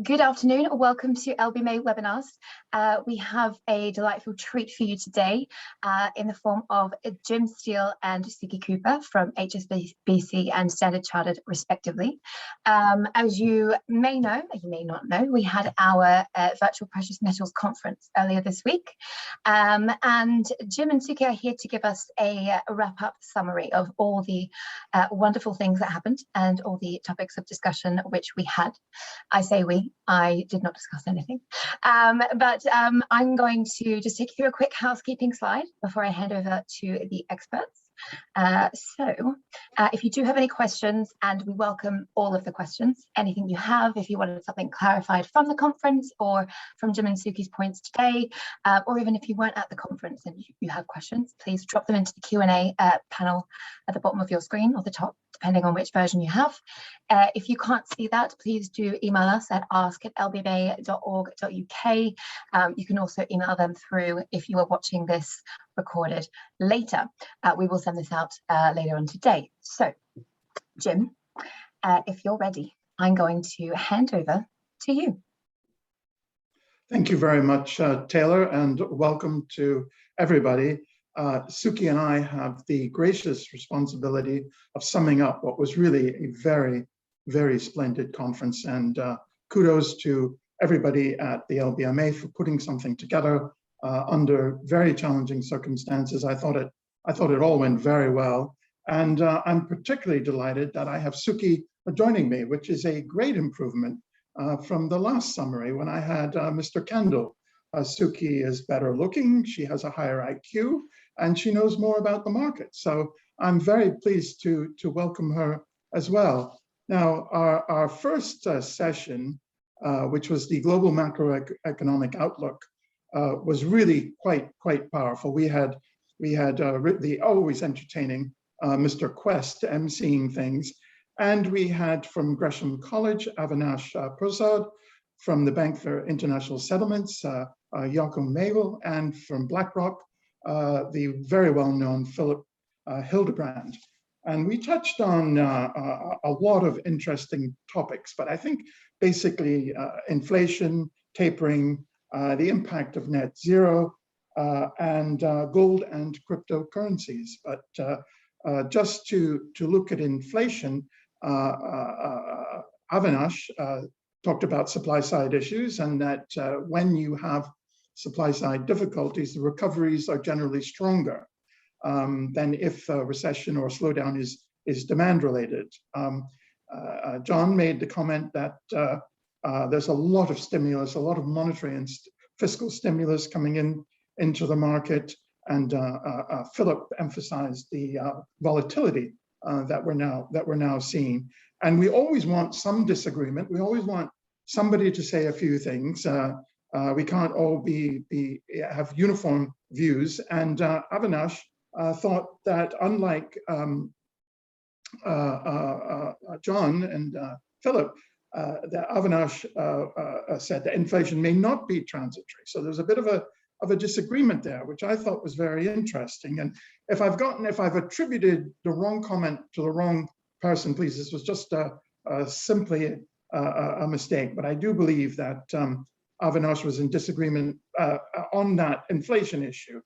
Good afternoon, welcome to LBMA webinars. We have a delightful treat for you today in the form of Jim Steele and Suki Cooper from HSBC and Standard Chartered respectively. As you may know, you may not know, we had our virtual precious metals conference earlier this week. And Jim and Suki are here to give us a wrap-up summary of all the wonderful things that happened and all the topics of discussion which we had. I say I did not discuss anything, but I'm going to just take you through a quick housekeeping slide before I hand over to the experts. If you do have any questions, and we welcome all of the questions, anything you have, if you wanted something clarified from the conference or from Jim and Suki's points today, or even if you weren't at the conference and you have questions, please drop them into the Q&A panel at the bottom of your screen or the top, depending on which version you have. If you can't see that, please do email us at ask@lbma.org.uk. You can also email them through if you are watching this recorded later. We will send this out later on today. So, Jim, if you're ready, I'm going to hand over to you. Thank you very much, Taylor, and welcome to everybody. Suki and I have the gracious responsibility of summing up what was really a very, very splendid conference, and kudos to everybody at the LBMA for putting something together under very challenging circumstances. I thought it all went very well, and I'm particularly delighted that I have Suki joining me, which is a great improvement from the last summary when I had Mr. Kendall. Suki is better looking, she has a higher IQ, and she knows more about the market. So I'm very pleased to welcome her as well. Now, our first session, which was the global macroeconomic outlook, was really quite powerful. We had the always entertaining Mr. Quest emceeing things, and we had from Gresham College, Avinash Prasad, from the Bank for International Settlements, Joachim Magel, and from BlackRock, the very well-known Philip Hildebrand. And we touched on a lot of interesting topics, but I think basically inflation, tapering, the impact of net zero, and gold and cryptocurrencies. But just to look at inflation, Avinash talked about supply side issues, and that when you have supply side difficulties, the recoveries are generally stronger than if a recession or a slowdown is demand related. John made the comment that there's a lot of stimulus, a lot of monetary and fiscal stimulus coming into the market, and Philip emphasized the volatility that we're now seeing. And we always want some disagreement. We always want somebody to say a few things. We can't all have uniform views. And Avinash thought that unlike John and Philip, that Avinash said that inflation may not be transitory. So there's a bit of a disagreement there, which I thought was very interesting. And if I've attributed the wrong comment to the wrong person, please, this was just simply a mistake. But I do believe that Avinash was in disagreement on that inflation issue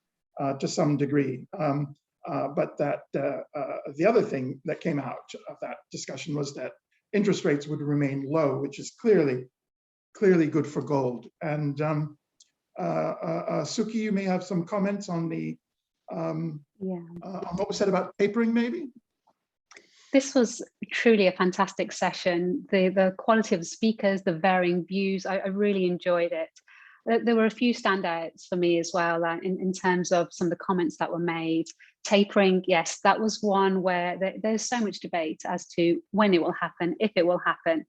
to some degree. But that the other thing that came out of that discussion was that interest rates would remain low, which is clearly good for gold. And Suki, you may have some comments on the on what was said about tapering, maybe. This was truly a fantastic session. The quality of the speakers, the varying views, I really enjoyed it. There were a few standouts for me as well in terms of some of the comments that were made. Tapering, yes, that was one where there's so much debate as to when it will happen, if it will happen.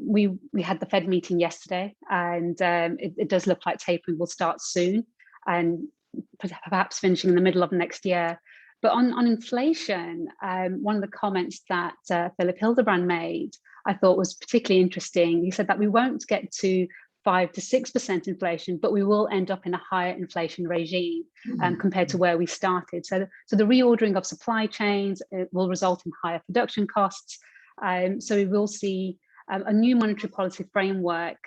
We had the Fed meeting yesterday, and it does look like tapering will start soon, and perhaps finishing in the middle of next year. But on inflation, one of the comments that Philip Hildebrand made, I thought was particularly interesting. He said that we won't get to 5 to 6% inflation, but we will end up in a higher inflation regime compared to where we started. So the reordering of supply chains will result in higher production costs. So we will see a new monetary policy framework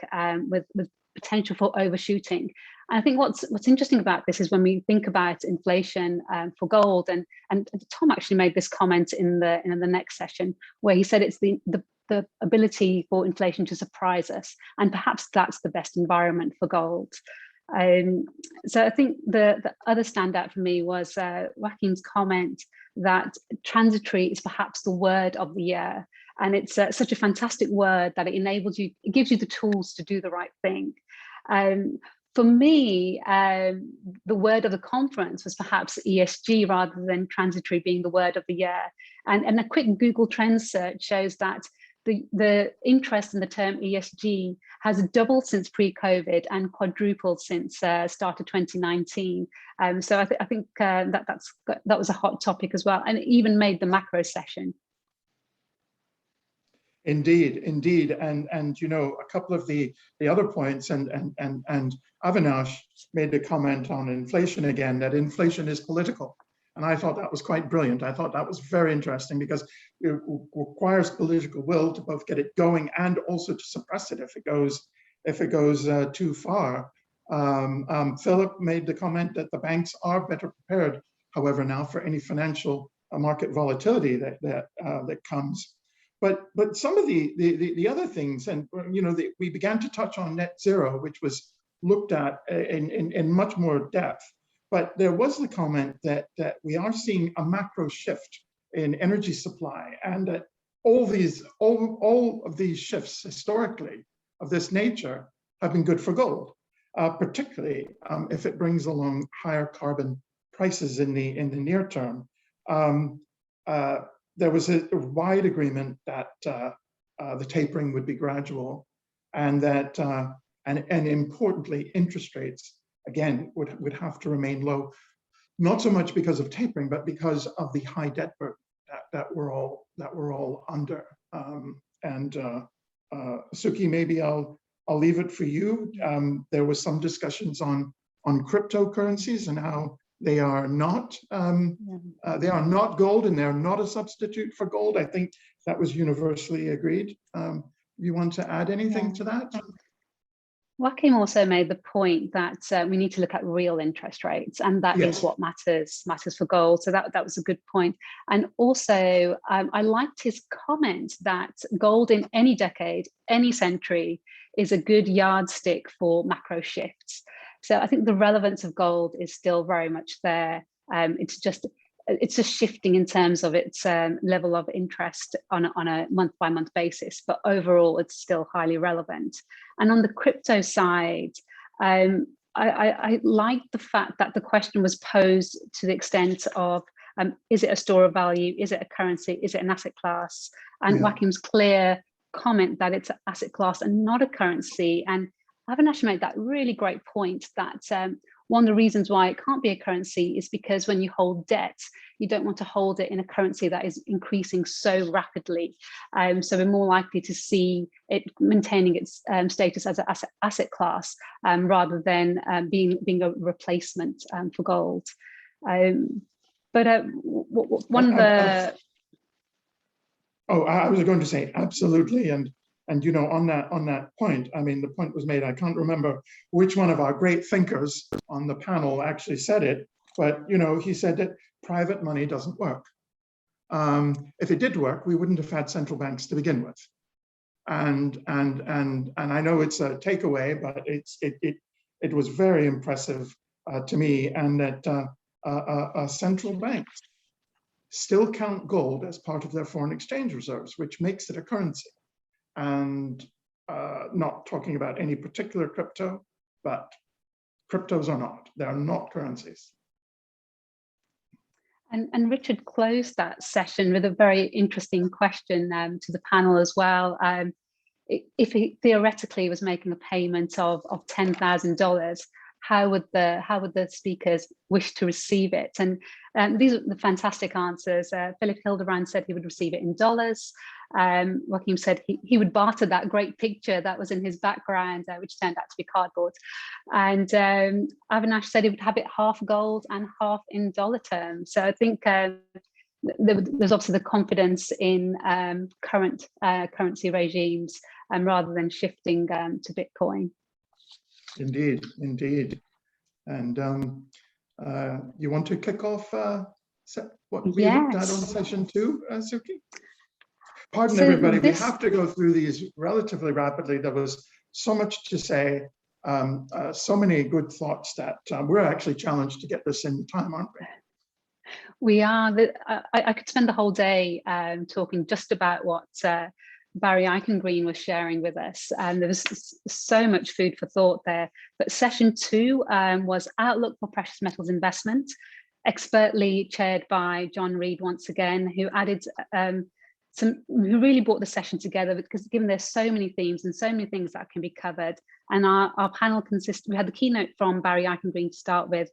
with potential for overshooting. And I think what's interesting about this is when we think about inflation for gold, and Tom actually made this comment in the next session, where he said it's the ability for inflation to surprise us, and perhaps that's the best environment for gold. So I think the other standout for me was Joaquin's comment that transitory is perhaps the word of the year. And it's such a fantastic word that it gives you the tools to do the right thing. For me, the word of the conference was perhaps ESG rather than transitory being the word of the year. And a quick Google Trends search shows that the interest in the term ESG has doubled since pre-COVID and quadrupled since start of 2019. So I think that was a hot topic as well, and it even made the macro session. Indeed, and you know, a couple of the other points, and Avinash made a comment on inflation again, that inflation is political. And I thought that was quite brilliant. I thought that was very interesting, because it requires political will to both get it going and also to suppress it if it goes too far. Philip made the comment that the banks are better prepared, however, now for any financial market volatility that comes. But some of the other things, and you know, we began to touch on net zero, which was looked at in much more depth. But there was the comment that we are seeing a macro shift in energy supply, and that all of these shifts historically of this nature have been good for gold, particularly if it brings along higher carbon prices in the near term. There was a wide agreement that the tapering would be gradual, and that and importantly, interest rates again would have to remain low, not so much because of tapering, but because of the high debt burden that we're all under. Suki, maybe I'll leave it for you. There was some discussions on cryptocurrencies and how they are not gold, and they're not a substitute for gold. I think that was universally agreed. You want to add anything to that? Joaquin also made the point that we need to look at real interest rates, and that is what matters for gold. So that was a good point. And also, I liked his comment that gold in any decade, any century, is a good yardstick for macro shifts. So I think the relevance of gold is still very much there. It's just shifting in terms of its level of interest on a month-by-month basis, but overall it's still highly relevant. And on the crypto side, I like the fact that the question was posed to the extent of, is it a store of value? Is it a currency? Is it an asset class? And Joaquin's clear comment that it's an asset class and not a currency. And Avinash made that really great point that one of the reasons why it can't be a currency is because when you hold debt, you don't want to hold it in a currency that is increasing so rapidly. So we're more likely to see it maintaining its status as an asset class rather than being a replacement for gold. But one of the... I was going to say absolutely, and you know, on that point, I mean, the point was made. I can't remember which one of our great thinkers on the panel actually said it, but you know, he said that private money doesn't work. If it did work, we wouldn't have had central banks to begin with. And I know it's a takeaway, but it was very impressive to me, and that central banks still count gold as part of their foreign exchange reserves, which makes it a currency. And not talking about any particular crypto, but cryptos are not. They are not currencies. And Richard closed that session with a very interesting question to the panel as well. If he theoretically was making a payment of $10,000, how would the speakers wish to receive it? And these are the fantastic answers. Philip Hildebrand said he would receive it in dollars. Joachim said he would barter that great picture that was in his background, which turned out to be cardboard. And Avinash said he would have it half gold and half in dollar terms. So I think there's obviously the confidence in current currency regimes, rather than shifting to Bitcoin. Indeed, indeed. And you want to kick off what we looked at on session 2, Suki? Pardon everybody, we have to go through these relatively rapidly. There was so much to say, so many good thoughts that we're actually challenged to get this in time, aren't we? We are. I could spend the whole day talking just about what Barry Eichengreen was sharing with us, and there was so much food for thought there. But session 2 was Outlook for Precious Metals Investment, expertly chaired by John Reed once again, who added who really brought the session together, because given there's so many themes and so many things that can be covered. And our panel consists, we had the keynote from Barry Eichengreen to start with,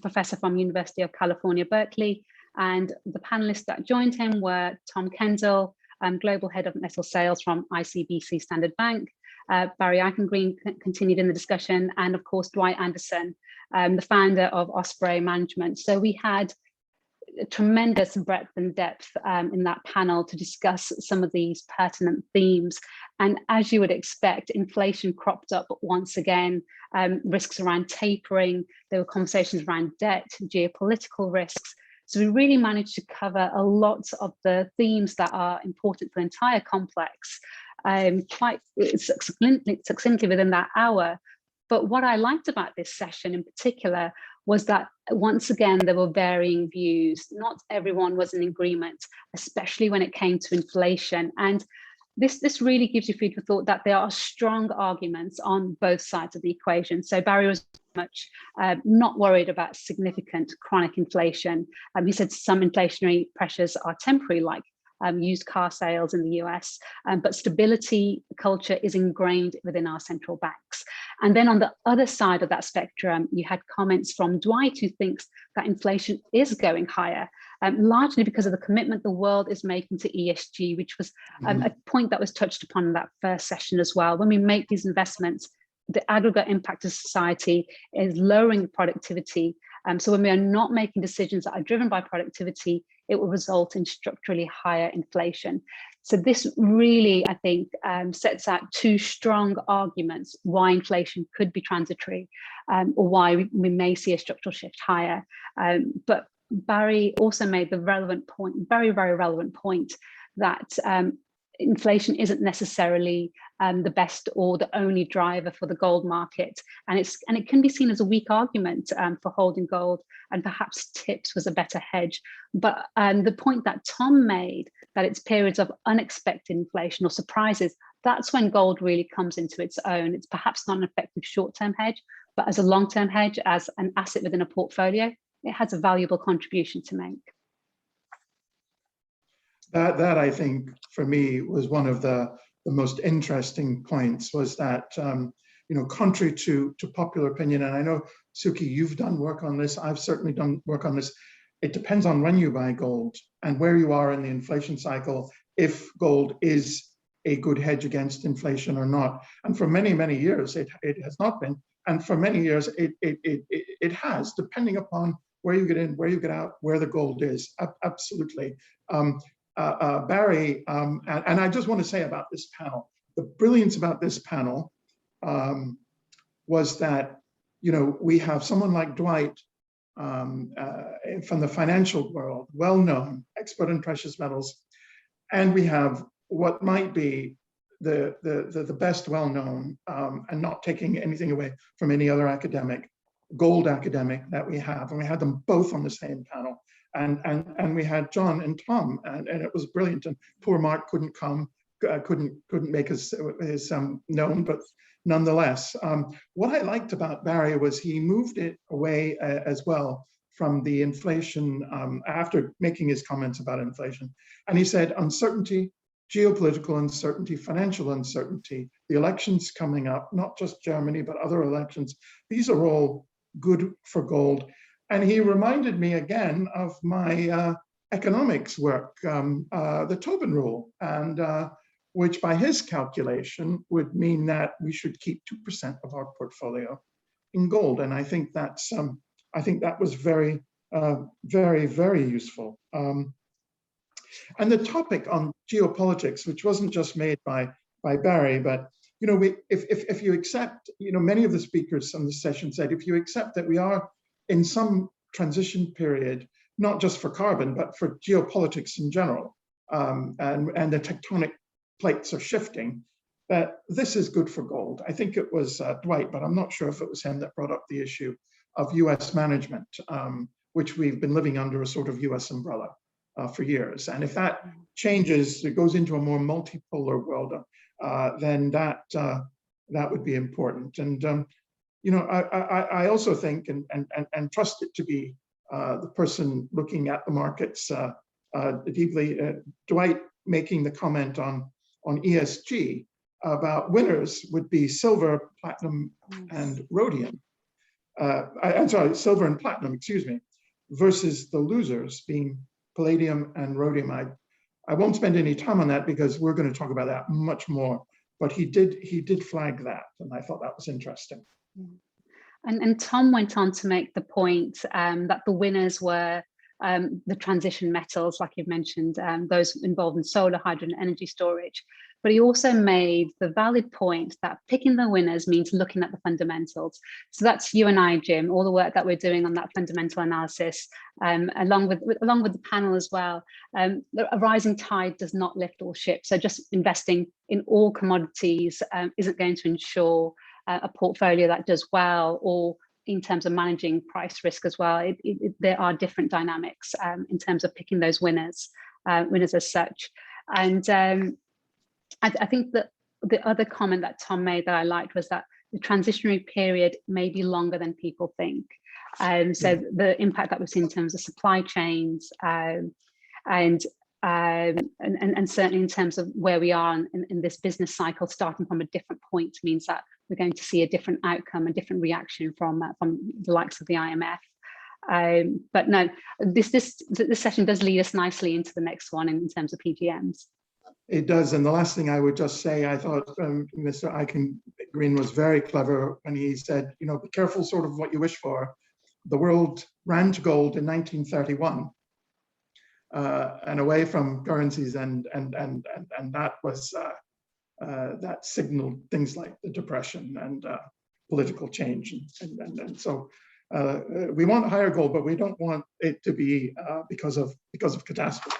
professor from University of California, Berkeley, and the panelists that joined him were Tom Kendall, Global Head of Metal Sales from ICBC Standard Bank. Barry Eichengreen continued in the discussion, and of course, Dwight Anderson, the founder of Osprey Management. So we had a tremendous breadth and depth in that panel to discuss some of these pertinent themes. And as you would expect, inflation cropped up once again, risks around tapering, there were conversations around debt, geopolitical risks. So we really managed to cover a lot of the themes that are important for the entire complex, quite succinctly within that hour. But what I liked about this session in particular was that once again, there were varying views. Not everyone was in agreement, especially when it came to inflation. And this really gives you food for thought that there are strong arguments on both sides of the equation. So Barry was much not worried about significant chronic inflation. He said some inflationary pressures are temporary, like used car sales in the US, but stability culture is ingrained within our central banks. And then on the other side of that spectrum, you had comments from Dwight, who thinks that inflation is going higher, largely because of the commitment the world is making to ESG, which was a point that was touched upon in that first session as well. When we make these investments, the aggregate impact of society is lowering the productivity. So when we are not making decisions that are driven by productivity, it will result in structurally higher inflation. So this really, I think, sets out two strong arguments why inflation could be transitory, or why we may see a structural shift higher. But Barry also made the relevant point, very, very relevant point, that inflation isn't necessarily the best or the only driver for the gold market, and it can be seen as a weak argument for holding gold, and perhaps tips was a better hedge. But the point that Tom made, that it's periods of unexpected inflation or surprises, that's when gold really comes into its own. It's perhaps not an effective short-term hedge, but as a long-term hedge, as an asset within a portfolio, it has a valuable contribution to make. That I think for me was one of the most interesting points, was that contrary to popular opinion, and I know Suki, you've done work on this, I've certainly done work on this, it depends on when you buy gold and where you are in the inflation cycle, if gold is a good hedge against inflation or not. And for many, many years it has not been, and for many years it has, depending upon where you get in, where you get out, where the gold is. Absolutely. Barry, and I just want to say about this panel, the brilliance about this panel was that, we have someone like Dwight from the financial world, well-known, expert in precious metals, and we have what might be the best well-known, and not taking anything away from any other academic, gold academic that we have, and we had them both on the same panel. And we had John and Tom, and it was brilliant. And poor Mark couldn't come, couldn't make his known, but nonetheless, what I liked about Barry was he moved it away as well from the inflation after making his comments about inflation. And he said uncertainty, geopolitical uncertainty, financial uncertainty, the elections coming up, not just Germany, but other elections, these are all good for gold. And he reminded me again of my economics work, the Tobin rule, and which by his calculation would mean that we should keep 2% of our portfolio in gold. And I think that was very very, very useful. And the topic on geopolitics, which wasn't just made by Barry, but if you accept, many of the speakers on this session said, if you accept that we are in some transition period, not just for carbon, but for geopolitics in general, and the tectonic plates are shifting, that this is good for gold. I think it was Dwight, but I'm not sure if it was him that brought up the issue of US management, which we've been living under a sort of US umbrella for years. And if that changes, it goes into a more multipolar world, then that would be important. And I also think and trust it to be the person looking at the markets deeply, Dwight making the comment on ESG about winners would be silver, platinum, and rhodium. I'm sorry, silver and platinum, excuse me, versus the losers being palladium and rhodium. I won't spend any time on that because we're going to talk about that much more, but he did flag that, and I thought that was interesting. And Tom went on to make the point that the winners were the transition metals, like you've mentioned, those involved in solar, hydrogen, energy storage. But he also made the valid point that picking the winners means looking at the fundamentals. So that's you and I, Jim, all the work that we're doing on that fundamental analysis, along with the panel as well. A rising tide does not lift all ships. So just investing in all commodities isn't going to ensure a portfolio that does well, or in terms of managing price risk as well. There are different dynamics in terms of picking those winners as such. And I think that the other comment that Tom made that I liked was that the transitionary period may be longer than people think. So the impact that we've seen in terms of supply chains and certainly in terms of where we are in this business cycle, starting from a different point, means that we're going to see a different outcome, a different reaction from the likes of the IMF. But no, this session does lead us nicely into the next one in terms of PGMs. It does, and the last thing I would just say, I thought Mr. Eichen Green was very clever when he said, be careful sort of what you wish for. The world ran to gold in 1931 and away from currencies, and that was that signaled things like the Depression and political change, and so we want higher gold, but we don't want it to be because of catastrophe.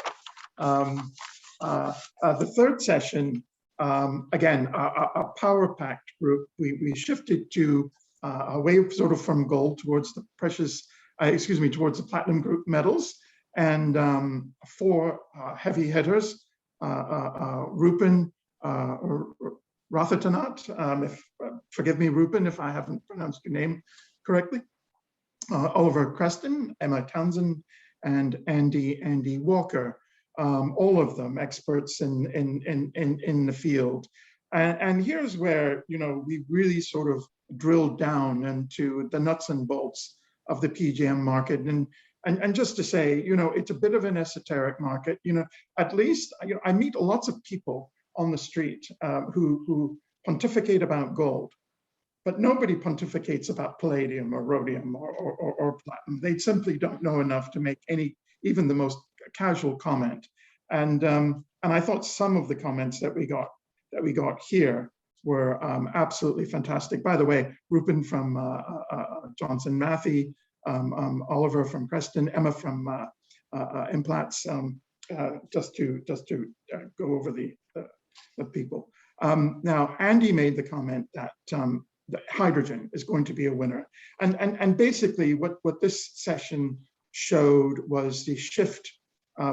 The third session, again, a power packed group. We shifted to away sort of from gold towards the towards the platinum group metals, and 4 heavy hitters: Rupin Rathatanat, forgive me, Rupin, if I haven't pronounced your name correctly, Oliver Creston, Emma Townsend, and Andy Walker. All of them experts in the field, and here's where we really sort of drilled down into the nuts and bolts of the PGM market, and just to say, it's a bit of an esoteric market. At least I meet lots of people on the street who pontificate about gold, but nobody pontificates about palladium or rhodium or platinum. They simply don't know enough to make even the most casual comment. And I thought some of the comments that we got here were absolutely fantastic. By the way, Rupin from Johnson Matthey, Oliver from Creston, Emma from Implats, just to go over the people. Now, Andy made the comment that hydrogen is going to be a winner, and basically what this session showed was the shift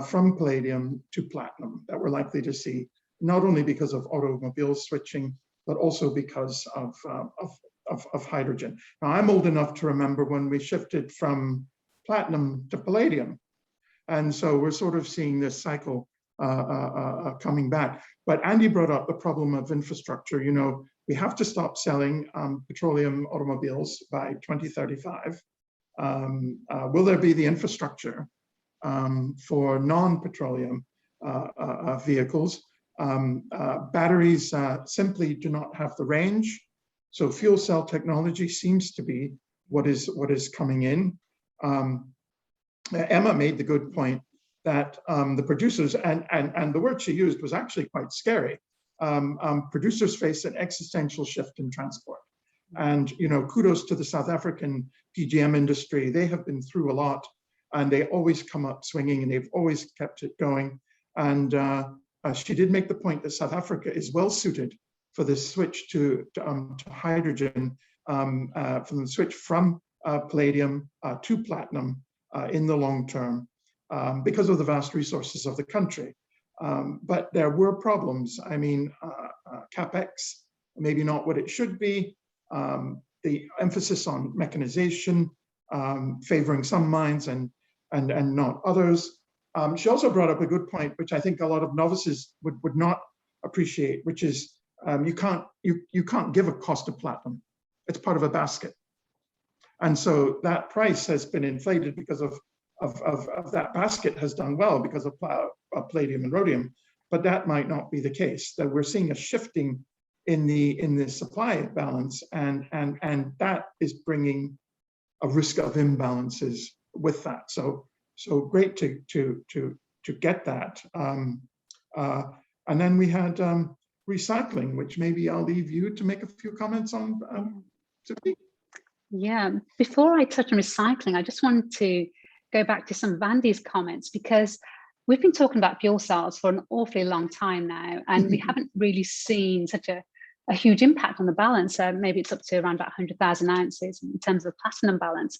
from palladium to platinum that we're likely to see, not only because of automobile switching, but also because of hydrogen. Now, I'm old enough to remember when we shifted from platinum to palladium, and so we're sort of seeing this cycle coming back. But Andy brought up the problem of infrastructure. We have to stop selling petroleum automobiles by 2035. Will there be the infrastructure for non-petroleum vehicles? Batteries simply do not have the range, so fuel cell technology seems to be what is coming in. Emma made the good point that the producers, and the word she used was actually quite scary, producers face an existential shift in transport. And, kudos to the South African PGM industry. They have been through a lot, and they always come up swinging, and they've always kept it going. And she did make the point that South Africa is well suited for this switch to hydrogen, from the switch from palladium to platinum in the long term, because of the vast resources of the country. But there were problems. I mean, Capex, maybe not what it should be. The emphasis on mechanization, favoring some mines and not others. She also brought up a good point, which I think a lot of novices would not appreciate, which is you can't give a cost of platinum. It's part of a basket. And so that price has been inflated because of that basket has done well because of palladium and rhodium, but that might not be the case. That we're seeing a shifting in the supply balance, and that is bringing a risk of imbalances with that. So great to get that. And then we had recycling, which maybe I'll leave you to make a few comments on. Suki? Yeah, before I touch on recycling, I just wanted to go back to some of Andy's comments, because we've been talking about fuel cells for an awfully long time now, and we haven't really seen such a huge impact on the balance. Maybe it's up to around about 100,000 ounces in terms of the platinum balance.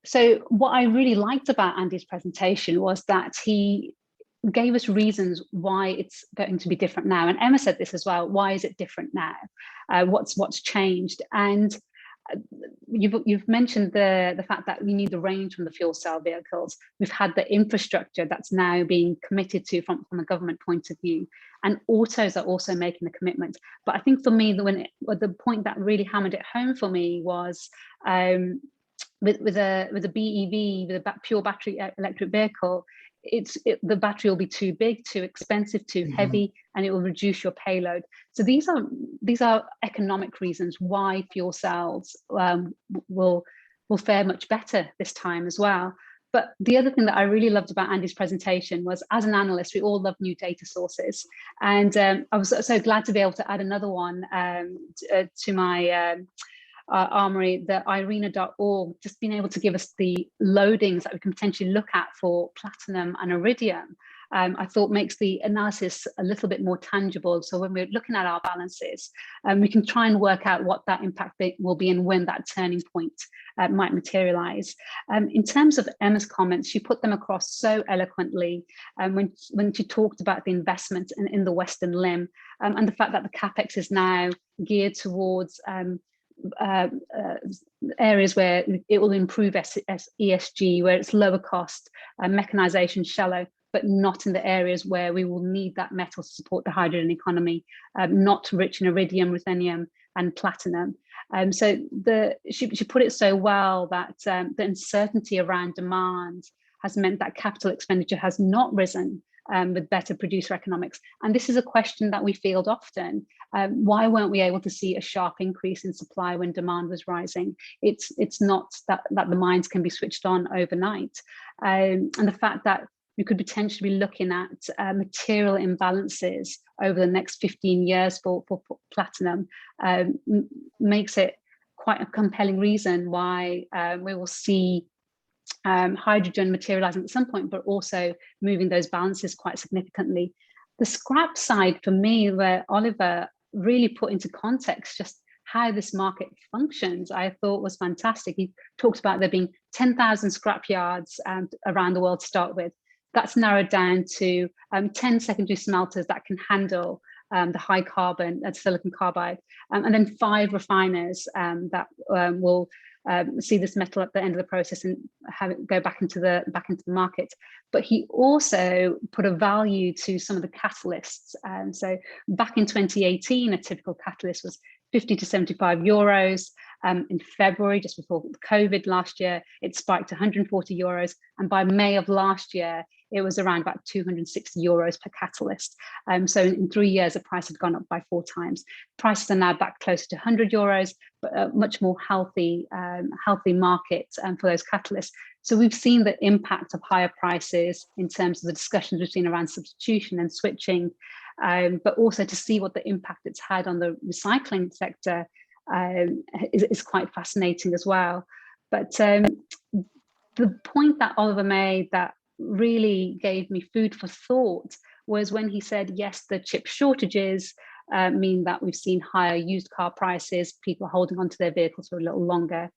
So what I really liked about Andy's presentation was that he gave us reasons why it's going to be different now. And Emma said this as well. Why is it different now? What's changed? And you've mentioned the fact that we need the range from the fuel cell vehicles. We've had the infrastructure that's now being committed to from a government point of view, and autos are also making a commitment. But I think for me, the point that really hammered it home for me was with a BEV, with a pure battery electric vehicle, the battery will be too big, too expensive, too heavy, and it will reduce your payload. So these are economic reasons why fuel cells will fare much better this time as well. But the other thing that I really loved about Andy's presentation was, as an analyst, we all love new data sources, and I was so glad to be able to add another one to my armory, the irina.org, just being able to give us the loadings that we can potentially look at for platinum and iridium, I thought makes the analysis a little bit more tangible. So when we're looking at our balances, we can try and work out what that impact will be and when that turning point might materialize. In terms of Emma's comments, she put them across so eloquently when she talked about the investment in the Western Limb, and the fact that the Capex is now geared towards areas where it will improve ESG, where it's lower cost, mechanization shallow, but not in the areas where we will need that metal to support the hydrogen economy, not rich in iridium, ruthenium, and platinum. So she put it so well that the uncertainty around demand has meant that capital expenditure has not risen with better producer economics. And this is a question that we field often. Why weren't we able to see a sharp increase in supply when demand was rising? It's not that the mines can be switched on overnight. And the fact that we could potentially be looking at material imbalances over the next 15 years for platinum makes it quite a compelling reason why we will see hydrogen materializing at some point, but also moving those balances quite significantly. The scrap side for me, where Oliver really put into context just how this market functions, I thought was fantastic. He talked about there being 10,000 scrap yards around the world to start with. That's narrowed down to 10 secondary smelters that can handle the high carbon silicon carbide, and then 5 refiners that will see this metal at the end of the process and have it go back into the market. But he also put a value to some of the catalysts. So back in 2018, a typical catalyst was 50 to 75 euros. In February, just before COVID last year, it spiked to 140 euros. And by May of last year, it was around about 260 euros per catalyst. So in 3 years, the price had gone up by 4 times. Prices are now back closer to 100 euros, but a much more healthy market for those catalysts. So we've seen the impact of higher prices in terms of the discussions we've seen around substitution and switching, but also to see what the impact it's had on the recycling sector is quite fascinating as well. But the point that Oliver made that really gave me food for thought was when he said, yes, the chip shortages mean that we've seen higher used car prices, people holding onto their vehicles for a little longer.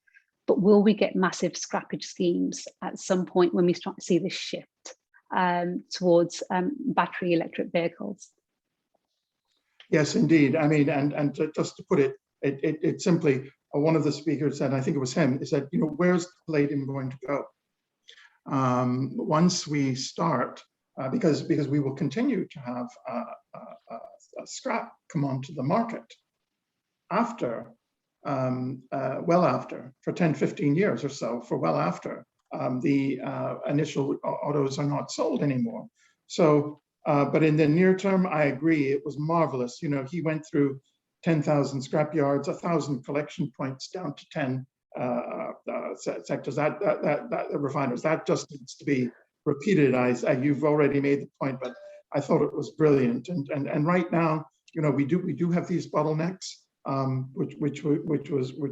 But will we get massive scrappage schemes at some point when we start to see this shift towards battery electric vehicles? Yes, indeed. I mean, and just to put it simply, one of the speakers said, I think it was him, is that, you know, where's palladium going to go? Once we start, because we will continue to have a scrap come onto the market after, well after, for 10, 15 years or so, for well after the initial autos are not sold anymore. So, but in the near term, I agree, it was marvelous. You know, he went through 10,000 scrap yards, 1,000 collection points down to 10 sectors, that refiners. That just needs to be repeated. You've already made the point, but I thought it was brilliant. And right now, you know, we do have these bottlenecks, which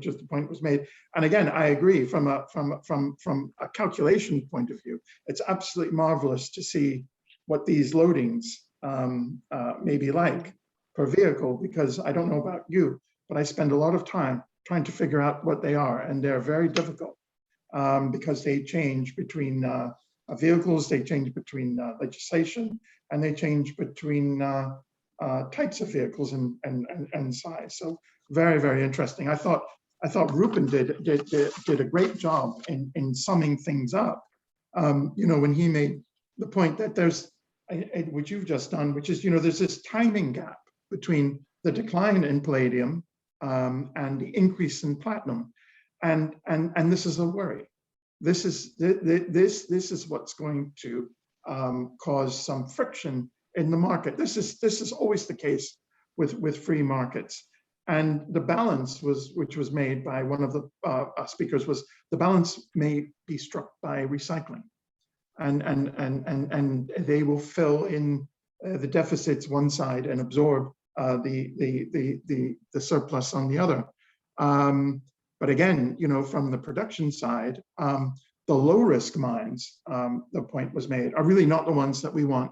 is the point was made. And again, I agree from a calculation point of view, it's absolutely marvelous to see what these loadings may be like per vehicle, because I don't know about you, but I spend a lot of time trying to figure out what they are, and they're very difficult because they change between vehicles, they change between legislation, and they change between types of vehicles and size. So very, very interesting. I thought Rupen did a great job in summing things up. You know, when he made the point that there's, which you've just done, which is, you know, there's this timing gap between the decline in palladium and the increase in platinum, and this is a worry. This is what's going to cause some friction in the market. This is always the case with free markets. And the balance which was made by one of the speakers was the balance may be struck by recycling, and they will fill in the deficits one side and absorb the surplus on the other. But again, you know, from the production side, the low risk mines, the point was made, are really not the ones that we want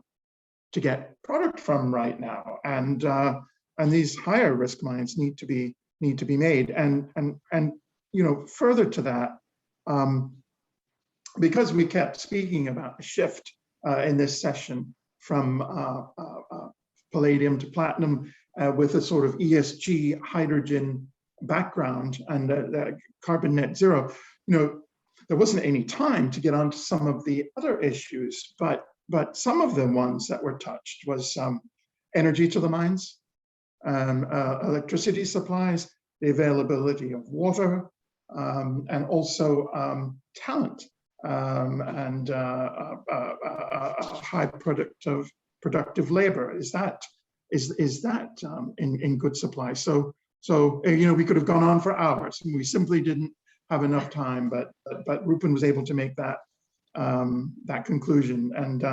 to get product from right now. And these higher risk mines need to be made. And you know, further to that, because we kept speaking about the shift in this session from palladium to platinum with a sort of ESG hydrogen background and the carbon net zero, you know, there wasn't any time to get onto some of the other issues, but some of the ones that were touched was energy to the mines, electricity supplies, the availability of water, and also talent and high productive labor. Is that in good supply? So you know, we could have gone on for hours, and we simply didn't have enough time. But Rupen was able to make that that conclusion. And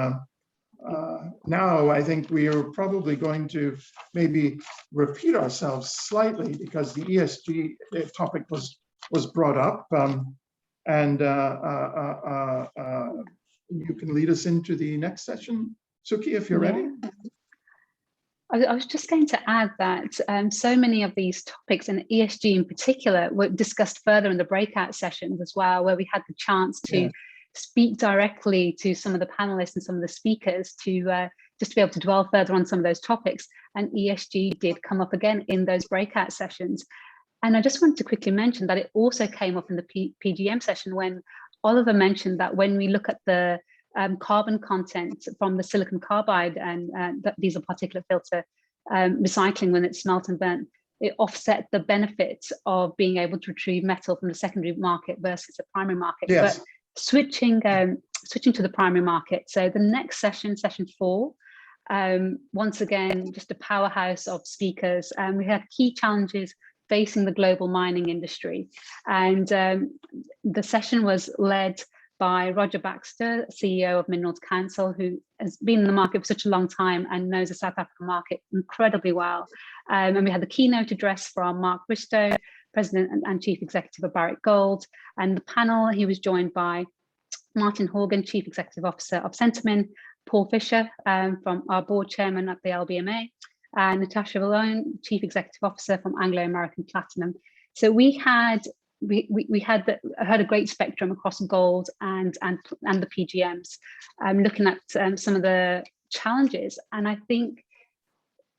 now I think we are probably going to maybe repeat ourselves slightly, because the ESG topic was brought up, and you can lead us into the next session, Suki, if you're ready. I was just going to add that so many of these topics, and ESG in particular, were discussed further in the breakout sessions as well, where we had the chance to speak directly to some of the panelists and some of the speakers to just to be able to dwell further on some of those topics. And ESG did come up again in those breakout sessions. And I just wanted to quickly mention that it also came up in the PGM session when Oliver mentioned that when we look at the carbon content from the silicon carbide and that these are particulate filter recycling when it's smelt and burnt, it offset the benefits of being able to retrieve metal from the secondary market versus the primary market. Yes. But switching switching to the primary market. So the next session, session 4, once again, just a powerhouse of speakers. We had key challenges facing the global mining industry. And the session was led by Roger Baxter, CEO of Minerals Council, who has been in the market for such a long time and knows the South African market incredibly well. And we had the keynote address from Mark Bristow, President and Chief Executive of Barrick Gold. And the panel, he was joined by Martin Horgan, Chief Executive Officer of Centamin, Paul Fisher from our board chairman at the LBMA, and Natasha Vallone, Chief Executive Officer from Anglo American Platinum. So we had a great spectrum across gold and the PGMs, looking at some of the challenges. And I think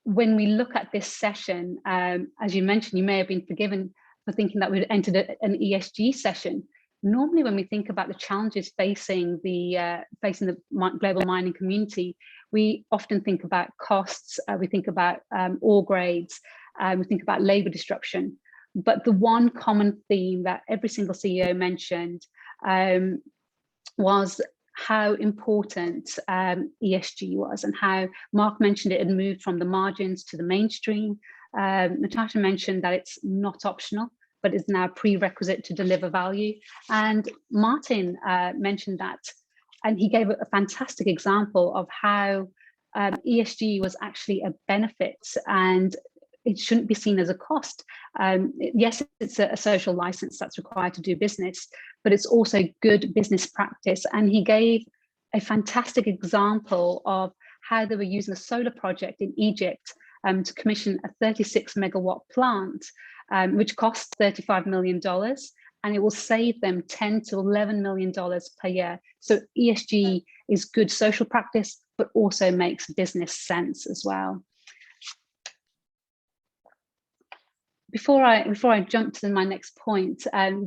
when we look at this session, as you mentioned, you may have been forgiven for thinking that we'd entered an ESG session. Normally, when we think about the challenges facing the global mining community, we often think about costs, we think about ore grades, we think about labor disruption. But the one common theme that every single CEO mentioned was how important ESG was, and how Mark mentioned it had moved from the margins to the mainstream. Natasha mentioned that it's not optional, but is now a prerequisite to deliver value. And Martin mentioned that, and he gave a fantastic example of how ESG was actually a benefit and it shouldn't be seen as a cost. Yes, it's a social license that's required to do business, but it's also good business practice. And he gave a fantastic example of how they were using a solar project in Egypt to commission a 36 megawatt plant, which costs $35 million, and it will save them $10 to $11 million per year. So ESG is good social practice, but also makes business sense as well. Before I jump to my next point,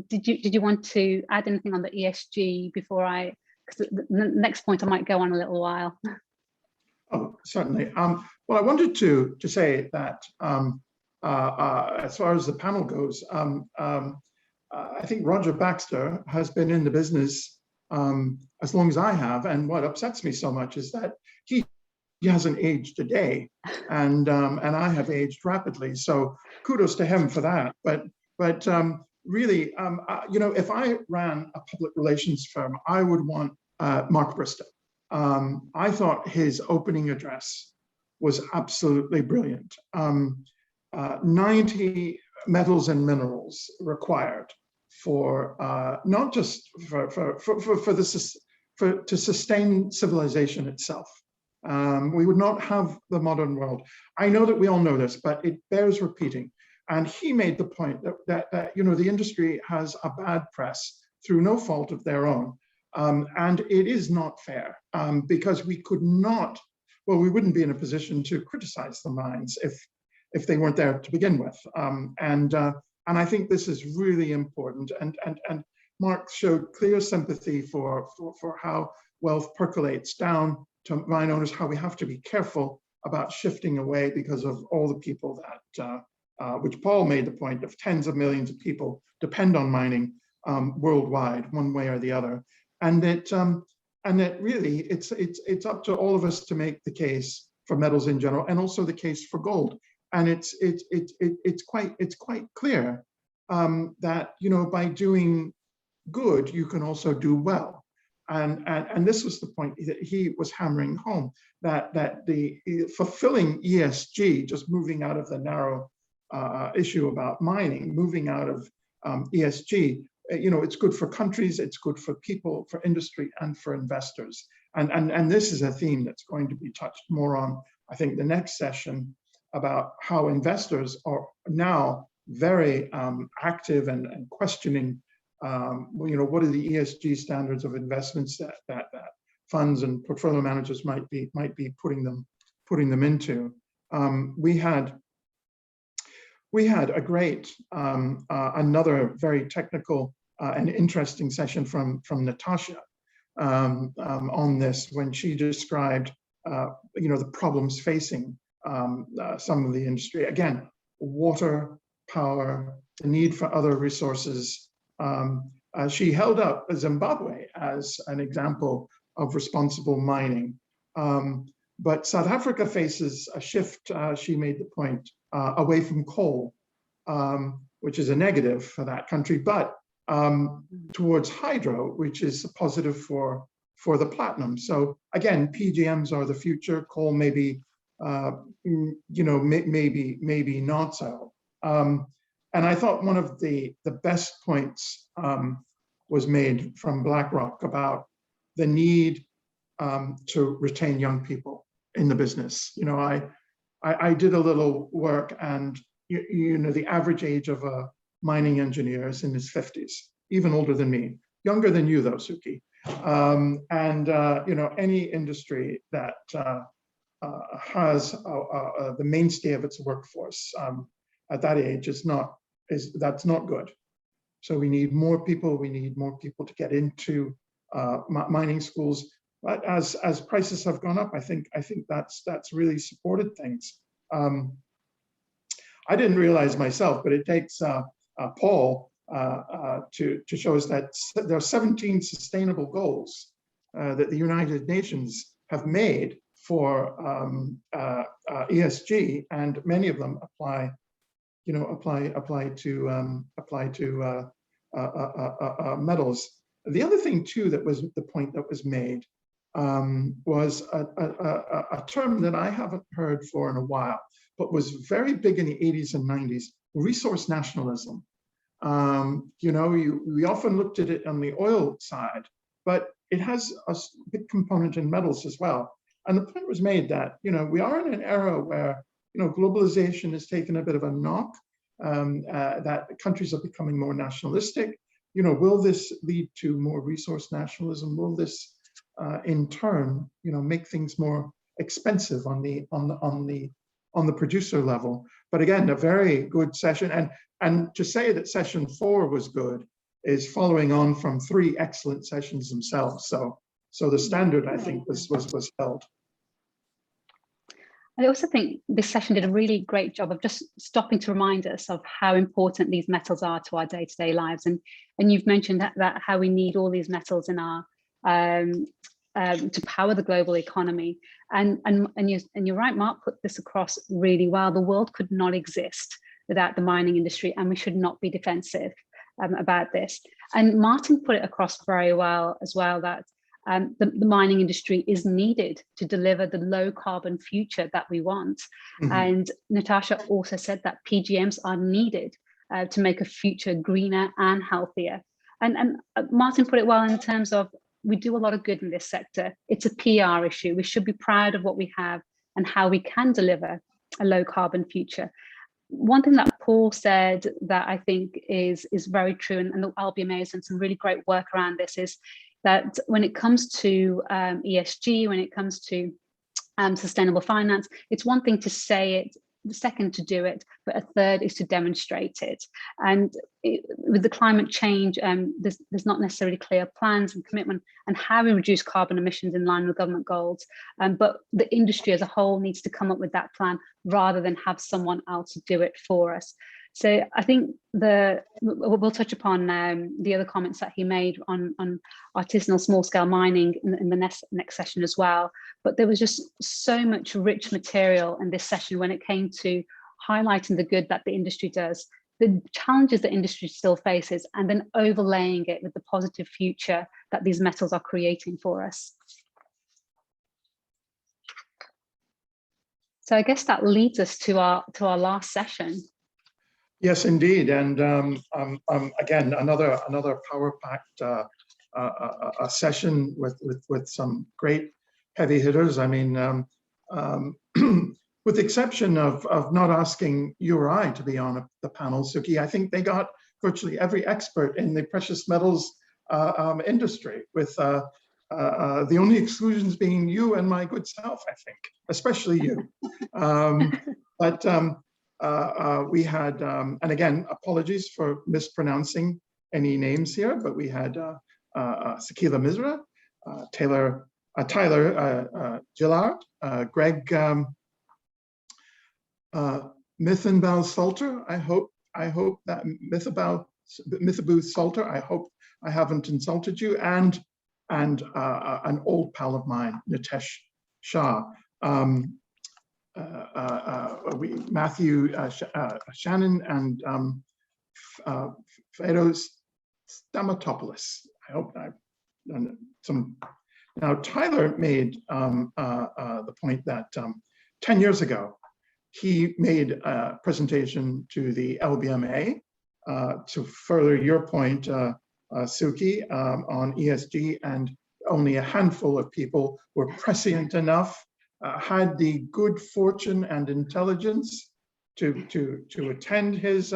did you want to add anything on the ESG before because the next point I might go on a little while. Oh, certainly. Well, I wanted to say that as far as the panel goes, I think Roger Baxter has been in the business as long as I have, and what upsets me so much is that he hasn't aged a day, and I have aged rapidly. So kudos to him for that. But really, if I ran a public relations firm, I would want Mark Bristow. I thought his opening address was absolutely brilliant. 90 metals and minerals required for not just to sustain civilization itself. We would not have the modern world. I know that we all know this, but it bears repeating. And he made the point that the industry has a bad press through no fault of their own. And it is not fair because we could not, well, we wouldn't be in a position to criticize the mines if they weren't there to begin with. And I think this is really important. And Mark showed clear sympathy for how wealth percolates down to mine owners, how we have to be careful about shifting away because of all the people that, which Paul made the point of, tens of millions of people depend on mining worldwide, one way or the other. And that really it's up to all of us to make the case for metals in general, and also the case for gold. And it's quite clear that by doing good, you can also do well. And this was the point that he was hammering home, that the fulfilling ESG, just moving out of the narrow issue about mining, moving out of ESG, it's good for countries, it's good for people, for industry, and for investors. And this is a theme that's going to be touched more on, I think, the next session, about how investors are now very active and questioning what are the ESG standards of investments that funds and portfolio managers might be putting them into. We had a great another very technical and interesting session from Natasha on this, when she described the problems facing some of the industry. Again, water, power, the need for other resources, she held up Zimbabwe as an example of responsible mining. But South Africa faces a shift, she made the point, away from coal, which is a negative for that country, but towards hydro, which is a positive for the platinum. So again, PGMs are the future. Coal maybe, maybe not so. And I thought one of the best points was made from BlackRock about the need to retain young people in the business. I did a little work, and the average age of a mining engineer is in his 50s, even older than me, younger than you though, Suki. Any industry that has the mainstay of its workforce at that age that's not good. So we need more people. We need more people to get into mining schools. But as prices have gone up, I think that's really supported things. I didn't realize myself, but it takes Paul to show us that there are 17 sustainable goals that the United Nations have made for ESG, and many of them apply to metals. The other thing too that was the point that was made was a term that I haven't heard for in a while, but was very big in the 80s and 90s: resource nationalism. We often looked at it on the oil side, but it has a big component in metals as well. And the point was made that we are in an era where globalization has taken a bit of a knock, that countries are becoming more nationalistic. Will this lead to more resource nationalism? Will this in turn make things more expensive on the producer level? But again, a very good session, and to say that session 4 was good is following on from 3 excellent sessions themselves. So the standard, I think, was held. I also think this session did a really great job of just stopping to remind us of how important these metals are to our day-to-day lives. And you've mentioned that how we need all these metals in our to power the global economy. And you're right, Mark put this across really well. The world could not exist without the mining industry, and we should not be defensive about this. And Martin put it across very well as well, that the mining industry is needed to deliver the low carbon future that we want. Mm-hmm. And Natasha also said that PGMs are needed to make a future greener and healthier. And Martin put it well in terms of, we do a lot of good in this sector. It's a PR issue. We should be proud of what we have and how we can deliver a low carbon future. One thing that Paul said that I think is very true, and the LBMA has done some really great work around this, is that when it comes to ESG, when it comes to sustainable finance, it's one thing to say it, the second to do it, but a third is to demonstrate it. And with the climate change, there's not necessarily clear plans and commitment and how we reduce carbon emissions in line with government goals. But the industry as a whole needs to come up with that plan rather than have someone else do it for us. So I think we'll touch upon the other comments that he made on artisanal small-scale mining in the next session as well. But there was just so much rich material in this session when it came to highlighting the good that the industry does, the challenges the industry still faces, and then overlaying it with the positive future that these metals are creating for us. So I guess that leads us to our last session. Yes, indeed, and again, another power-packed a session with some great heavy hitters. I mean, with the exception of not asking you or I to be on the panel, Suki, I think they got virtually every expert in the precious metals industry, with the only exclusions being you and my good self, I think, especially you. We had, and again, apologies for mispronouncing any names here, but we had Sakila Misra, Tyler Gillard, Greg Mithenbal Salter. I hope that Mithenbal Mithabuth Salter, I hope I haven't insulted you, and an old pal of mine, Nitesh Shah. Matthew Shannon and Fedos Stamatopoulos. I hope I've done some. Now, Tyler made the point that 10 years ago, he made a presentation to the LBMA to further your point, Suki, on ESG, and only a handful of people were prescient enough, had the good fortune and intelligence to attend his. These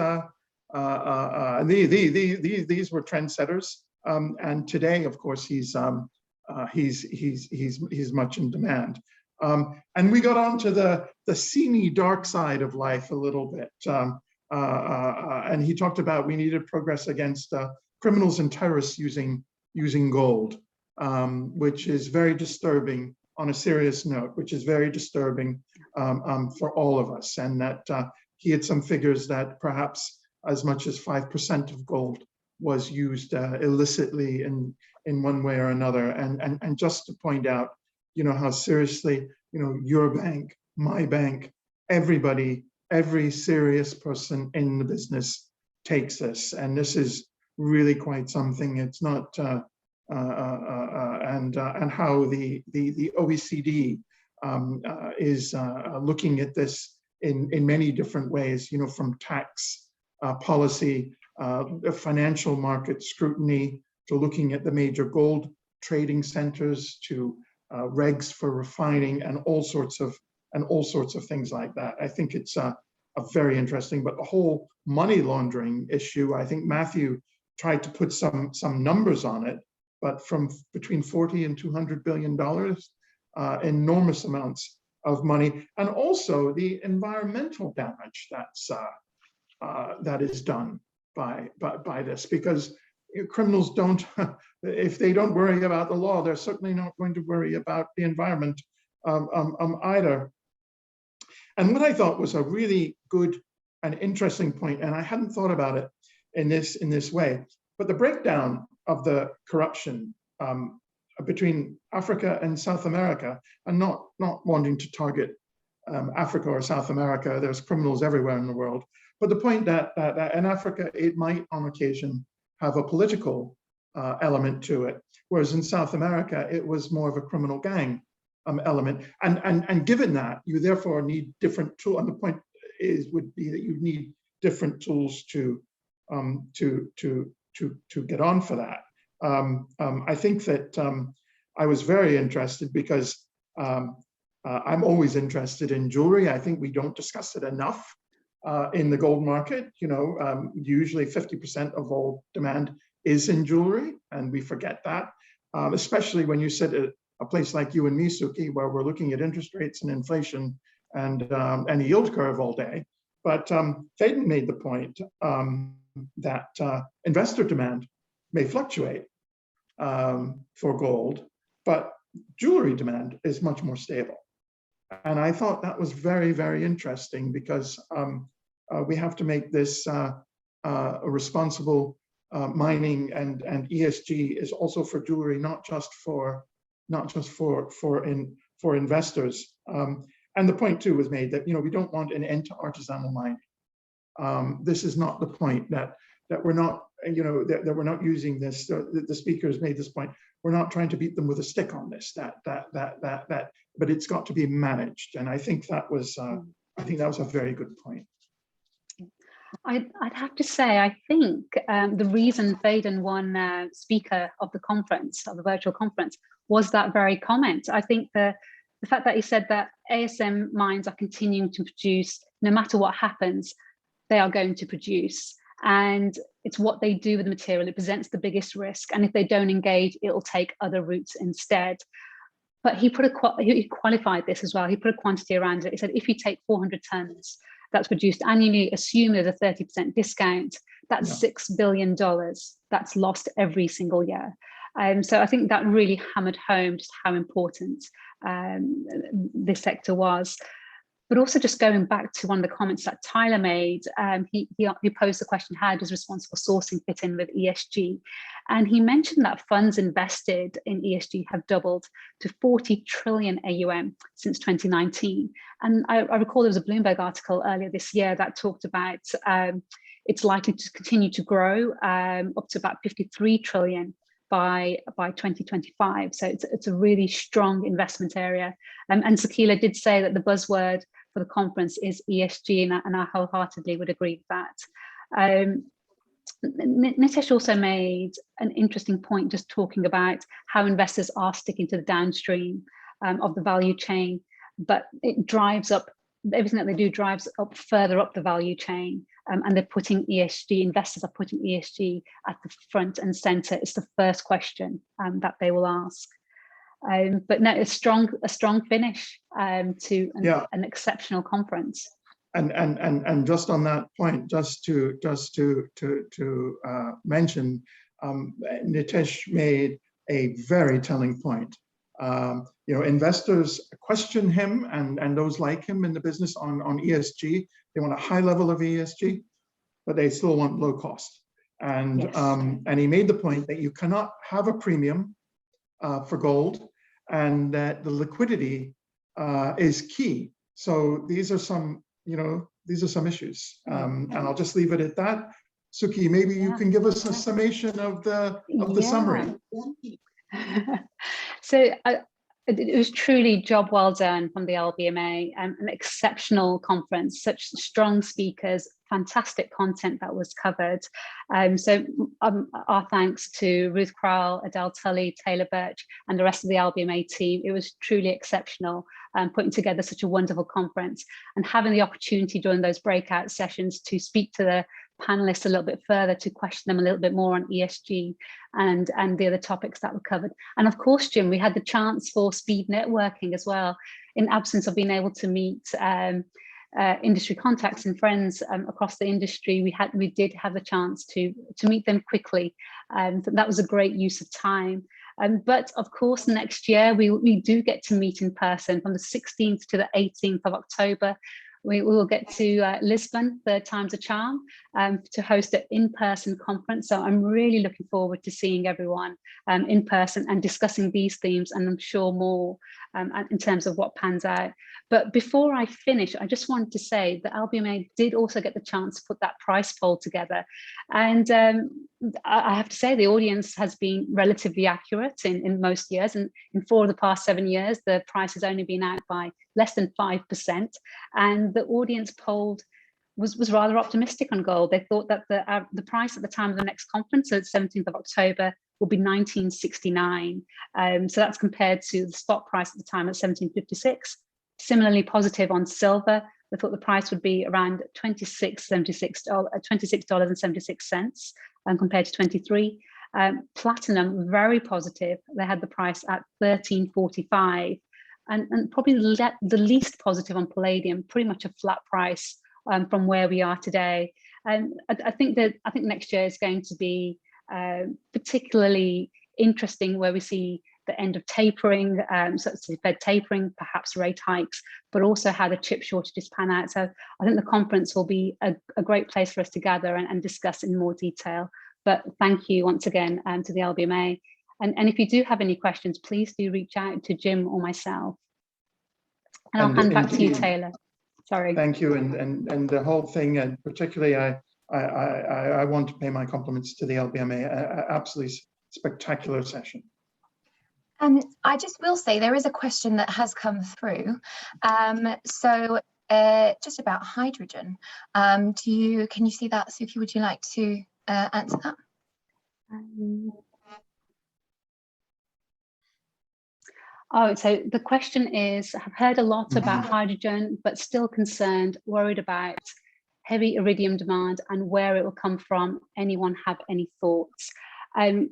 were trendsetters, and today, of course, he's much in demand. And we got onto the seamy dark side of life a little bit, and he talked about we needed progress against criminals and terrorists using gold, which is very disturbing on a serious note, which is very disturbing for all of us. And that he had some figures that perhaps as much as 5% of gold was used illicitly in one way or another. And just to point out, how seriously, your bank, my bank, everybody, every serious person in the business takes this. And this is really quite something. It's not, and how the OECD is looking at this in many different ways, from tax policy, financial market scrutiny, to looking at the major gold trading centers, to regs for refining, and all sorts of things like that. I think it's a very interesting, but the whole money laundering issue, I think Matthew tried to put some numbers on it, but from between 40 and $200 billion, enormous amounts of money, and also the environmental damage that is done by this, because criminals don't, if they don't worry about the law, they're certainly not going to worry about the environment either. And what I thought was a really good and interesting point, and I hadn't thought about it in this way, but the breakdown of the corruption between Africa and South America, and not wanting to target Africa or South America, there's criminals everywhere in the world, but the point that in Africa, it might on occasion have a political element to it, whereas in South America, it was more of a criminal gang element. And given that, you therefore need different tools, and the point would be that you need different tools to get on for that. I think that I was very interested because I'm always interested in jewelry. I think we don't discuss it enough in the gold market. Usually 50% of all demand is in jewelry, and we forget that, especially when you sit at a place like you and me, Suki, where we're looking at interest rates and inflation and the yield curve all day. But Faden made the point that investor demand may fluctuate for gold, but jewelry demand is much more stable. And I thought that was very, very interesting, because we have to make this a responsible mining, and ESG is also for jewelry, not just for investors. And the point too was made that we don't want an end to artisanal mining. This is not the point that we're not that we're not using this. The speakers made this point. We're not trying to beat them with a stick on this. But it's got to be managed. And I think that was a very good point. I'd have to say, I think the reason Faden won speaker of the conference, of the virtual conference, was that very comment. I think the fact that he said that ASM mines are continuing to produce, no matter what happens, they are going to produce. And it's what they do with the material. It presents the biggest risk. And if they don't engage, it'll take other routes instead. But he qualified this as well. He put a quantity around it. He said, if you take 400 tons that's produced annually, assume there's a 30% discount, that's $6 billion that's lost every single year. So I think that really hammered home just how important this sector was. But also just going back to one of the comments that Tyler made, he posed the question, how does responsible sourcing fit in with ESG? And he mentioned that funds invested in ESG have doubled to 40 trillion AUM since 2019. And I recall there was a Bloomberg article earlier this year that talked about it's likely to continue to grow up to about 53 trillion by 2025. So it's a really strong investment area. And Sakila did say that the buzzword for the conference is ESG, and I wholeheartedly would agree with that. Nitesh also made an interesting point just talking about how investors are sticking to the downstream of the value chain, but it drives up, everything that they do drives up further up the value chain, and they're putting ESG, investors are putting ESG at the front and center. It's the first question that they will ask. But no, a strong finish to an exceptional conference. And just on that point, just to mention, Nitesh made a very telling point. Investors question him and those like him in the business on ESG. They want a high level of ESG, but they still want low cost. And yes. And he made the point that you cannot have a premium for gold, and that the liquidity is key. So these are some, issues. And I'll just leave it at that. Suki, maybe you can give us a summation of the summary. So it was truly job well done from the LBMA, an exceptional conference, such strong speakers, fantastic content that was covered. So our thanks to Ruth Crowell, Adele Tully, Taylor Birch, and the rest of the LBMA team. It was truly exceptional, putting together such a wonderful conference, and having the opportunity during those breakout sessions to speak to the panelists a little bit further, to question them a little bit more on ESG and the other topics that were covered. And of course, Jim, we had the chance for speed networking as well, in absence of being able to meet industry contacts and friends across the industry. We did have a chance to meet them quickly, and that was a great use of time. But of course, next year we do get to meet in person from the 16th to the 18th of October. We will get to Lisbon, Third Time's a Charm, to host an in-person conference. So I'm really looking forward to seeing everyone in person and discussing these themes, and I'm sure more in terms of what pans out. But before I finish, I just wanted to say that LBMA did also get the chance to put that price poll together. And I have to say the audience has been relatively accurate in most years. And in 4 of the past 7 years, the price has only been out by less than 5%. And the audience polled was rather optimistic on gold. They thought that the price at the time of the next conference, so the 17th of October, will be 1969. So that's compared to the spot price at the time at 1756. Similarly positive on silver. They thought the price would be around $26.76 compared to 23. Platinum, very positive. They had the price at 1345. And probably the least positive on palladium, pretty much a flat price from where we are today. And I think next year is going to be particularly interesting, where we see the end of tapering, so it's Fed tapering, perhaps rate hikes, but also how the chip shortages pan out. So I think the conference will be a great place for us to gather and discuss in more detail. But thank you once again to the LBMA. And if you do have any questions, please do reach out to Jim or myself. And I'll hand back to you, Taylor. Sorry. Thank you. And the whole thing, and particularly I want to pay my compliments to the LBMA. Absolutely spectacular session. I just will say there is a question that has come through. Just about hydrogen. Can you see that, Suki? Would you like to answer that? So the question is, I've heard a lot about hydrogen, but still concerned, worried about heavy iridium demand and where it will come from. Anyone have any thoughts? I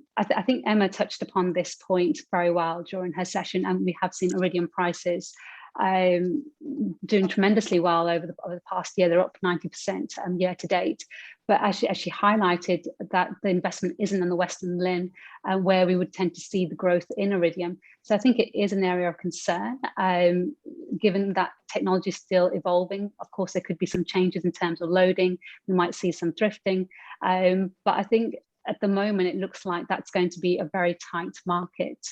think Emma touched upon this point very well during her session, and we have seen iridium prices doing tremendously well over the past year. They're up 90% year to date. But as she highlighted, that the investment isn't in the Western Limb, where we would tend to see the growth in Iridium. So I think it is an area of concern, given that technology is still evolving. Of course, there could be some changes in terms of loading. We might see some thrifting. But I think at the moment, it looks like that's going to be a very tight market.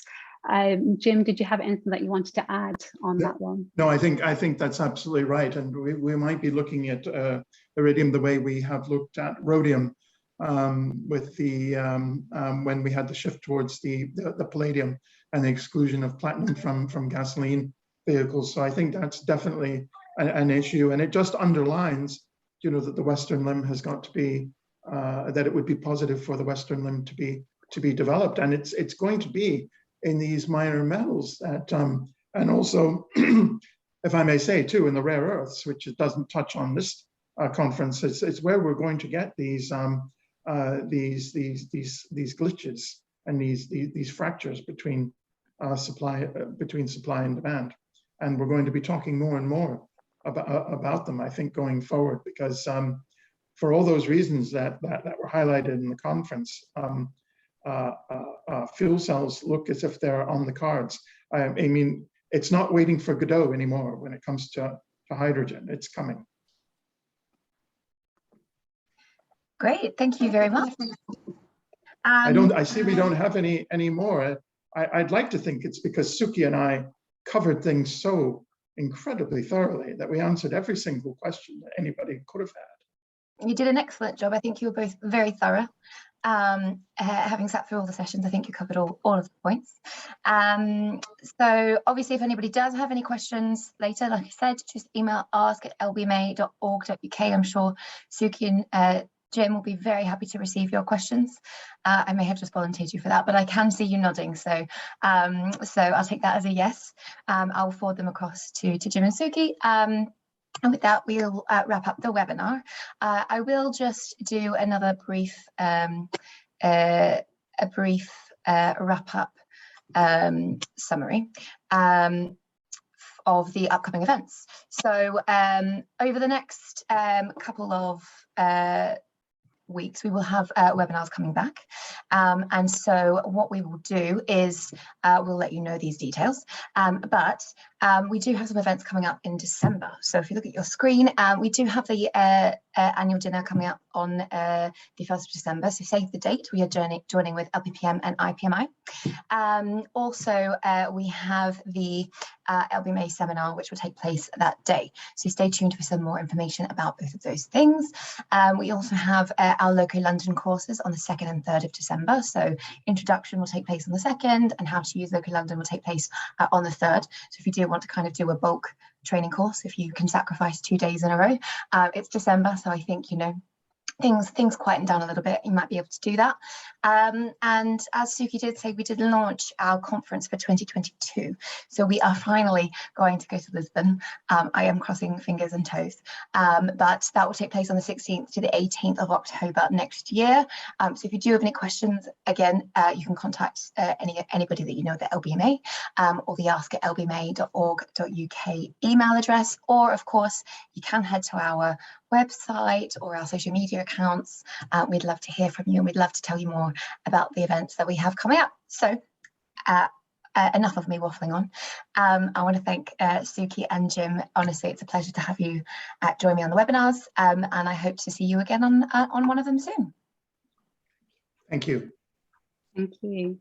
Jim, did you have anything that you wanted to add on that one? No, I think that's absolutely right. And we might be looking at Iridium the way we have looked at rhodium with the when we had the shift towards the palladium and the exclusion of platinum from gasoline vehicles. So I think that's definitely an issue, and it just underlines, you know, that the Western Limb has got to be that it would be positive for the Western Limb to be developed, and it's going to be in these minor metals that and also, if I may say too, in the rare earths, which it doesn't touch on this conference, it's where we're going to get these glitches and these fractures between supply and demand, and we're going to be talking more and more about them, I think, going forward, because for all those reasons that were highlighted in the conference, fuel cells look as if they're on the cards. I mean, it's not waiting for Godot anymore when it comes to hydrogen. It's coming. Great, thank you very much. I see we don't have any more. I'd like to think it's because Suki and I covered things so incredibly thoroughly that we answered every single question that anybody could have had. You did an excellent job. I think you were both very thorough. Having sat through all the sessions, I think you covered all of the points. So obviously, if anybody does have any questions later, like I said, just email ask@lbma.org.uk. I'm sure Suki and Jim will be very happy to receive your questions. I may have just volunteered you for that, but I can see you nodding, so I'll take that as a yes. I'll forward them across to Jim and Suki. And with that, we'll wrap up the webinar. I will just do another brief wrap-up summary of the upcoming events. So over the next couple of weeks, we will have webinars coming back, and so what we will do is we'll let you know these details, but we do have some events coming up in December. So if you look at your screen, we do have the annual dinner coming up on the 1st of December, so save the date. We are joining with LPPM and IPMI. Also, we have the LBMA seminar, which will take place that day, so stay tuned for some more information about both of those things. We also have our Loco London courses on the 2nd and 3rd of December, so introduction will take place on the 2nd and how to use Loco London will take place on the 3rd. So if you do want to kind of do a bulk training course, if you can sacrifice 2 days in a row, it's December, so I think, you know, things quieten down a little bit, you might be able to do that. And as Suki did say, we did launch our conference for 2022. So we are finally going to go to Lisbon. I am crossing fingers and toes, but that will take place on the 16th to the 18th of October next year. So if you do have any questions, again, you can contact anybody that you know at the LBMA or the ask@lbma.org.uk email address, or of course, you can head to our website or our social media accounts. We'd love to hear from you, and we'd love to tell you more about the events that we have coming up. So enough of me waffling on. I want to thank Suki and Jim. Honestly, it's a pleasure to have you join me on the webinars, and I hope to see you again on one of them soon. Thank you. Thank you.